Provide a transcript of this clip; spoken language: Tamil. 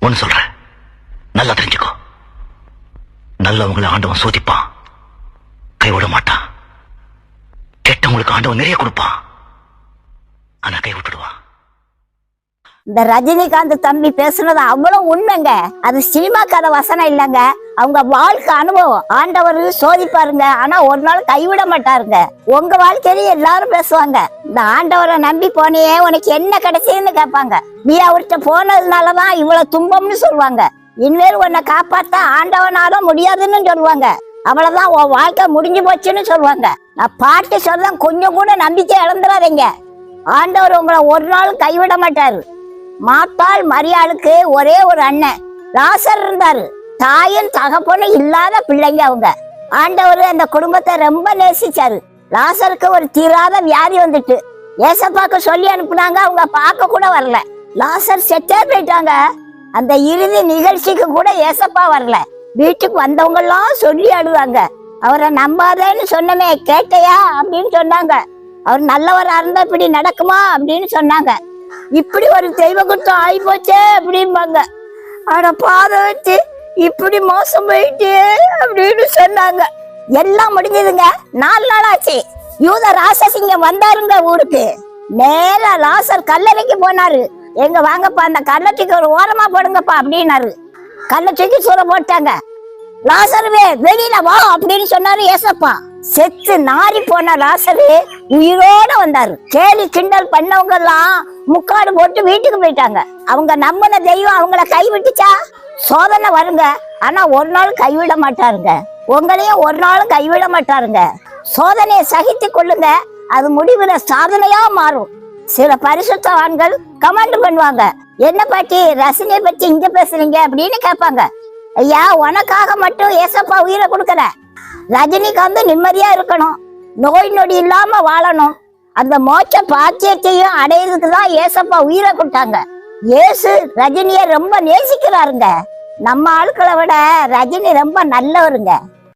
ஒன்னு சொல்றேன், நல்லா தெரிஞ்சுக்கோ. நல்லவங்களை ஆண்டவன் சோதிப்பான், கைவிட மாட்டான். கெட்டவங்களுக்கு ஆண்டவன் நிறைய கொடுப்பான், ஆனா கை விட்டுடுவான். இந்த ரஜினிகாந்த் தம்பி பேசுனது அவ்வளவு உண்மைங்க. அது சினிமா கதை வசனம் இல்லைங்க, அவங்க வாழ்க்கை அனுபவம். ஆண்டவர் சோதிப்பாருங்க, ஆனா ஒரு நாள் கைவிட மாட்டாருங்க. உங்க வாழ்க்கையில எல்லாரும் பேசுவாங்க, இந்த ஆண்டவரை நம்பி போனியே உனக்கு என்ன கிடைச்சதுன்னு கேட்பாங்க. நீ அவர்கிட்ட போனதுனாலதான் இவ்வளவு துன்பம்னு சொல்லுவாங்க. இனிமேல் உன்னை காப்பாத்த ஆண்டவனால முடியாதுன்னு சொல்லுவாங்க. அவ்வளவுதான், உன் வாழ்க்கை முடிஞ்சு போச்சுன்னு சொல்லுவாங்க. நான் பாட்டு சொல்றேன், கொஞ்சம் கூட நம்பிக்கை இழந்துடாதீங்க. ஆண்டவர் உங்களை ஒரு நாள் கைவிட மாட்டாரு. மாத்தாள் மரியாளுக்கு ஒரே ஒரு அண்ணன் லாசர் இருந்தாரு. தாயும் தகப்பனும் இல்லாத பிள்ளைங்க அவங்க. ஆண்டவர் அந்த குடும்பத்தை ரொம்ப நேசிச்சாரு. லாசருக்கு ஒரு தீராத வியாதி வந்துட்டு ஏசப்பாக்கு சொல்லி அனுப்புனாங்க, அவங்க பார்க்க கூட வரல. லாசர் செத்தே போயிட்டாங்க. அந்த இறுதி நிகழ்ச்சிக்கு கூட ஏசப்பா வரல. வீட்டுக்கு வந்தவங்க எல்லாம் சொல்லி அழுவாங்க, அவரை நம்பாதேன்னு சொன்னமே கேட்டையா அப்படின்னு சொன்னாங்க. அவர் நல்லவரா இருந்தா இப்படி நடக்குமா அப்படின்னு சொன்னாங்க. இப்படி ஒரு தெய்வ குற்றம் ஆகி போச்சே அப்படிம்பாங்க. ஆனா பாதை வச்சு இப்படி மோசம் போயிட்டு அப்படின்னு சொன்னாங்க. எல்லாம் முடிஞ்சதுங்க. 4 நாள் ஆச்சு. யூத ராசசிங்கம் வந்தாருங்க ஊருக்கு. நேரா லாசர் கல்லறைக்கு போனாரு. எங்க வாங்கப்பா, அந்த கல்லறைக்கு ஒரு ஓரமா போடுங்கப்பா அப்படின்னாரு. கல்லறைக்கு சூற போட்டாங்க. லாசருவே வெளியில வா அப்படின்னு சொன்னாரு ஏசப்பா. செத்து நாரி போன லாசரு உயிரோட வந்தாரு. கேலி கிண்டல் பண்ணவங்க எல்லாம் முக்காடு போட்டு வீட்டுக்கு போயிட்டாங்க. அவங்க நம்பின தெய்வம் அவங்கள கைவிட்டுச்சா? சோதனை வருங்க, ஆனா ஒரு நாள் கைவிட மாட்டாருங்க. உங்களையும் ஒரு நாளும் கைவிட மாட்டாருங்க. சோதனையை சகித்து கொள்ளுங்க, அது முடிவுல சாதனையா மாறும். சில பரிசுத்தவான்கள் கமெண்ட் பண்ணுவாங்க, என்ன பாட்டி ரசனையை பத்தி இங்க பேசுறீங்க அப்படின்னு கேட்பாங்க. ஐயா, உனக்காக மட்டும் ஏசப்பா உயிரை கொடுக்கற. ரஜினிகாந்த் நிம்மதியா இருக்கணும், நோய் நொடி இல்லாம வாழணும், அந்த மோட்ச பாக்கியத்தையும் அடையிறதுக்கு தான் ஏசப்பா உயிரை கொடுத்தாங்க. ஏசு ரஜினிய ரொம்ப நேசிக்கிறாருங்க. நம்ம ஆட்களை விட ரஜினி ரொம்ப நல்லவருங்க.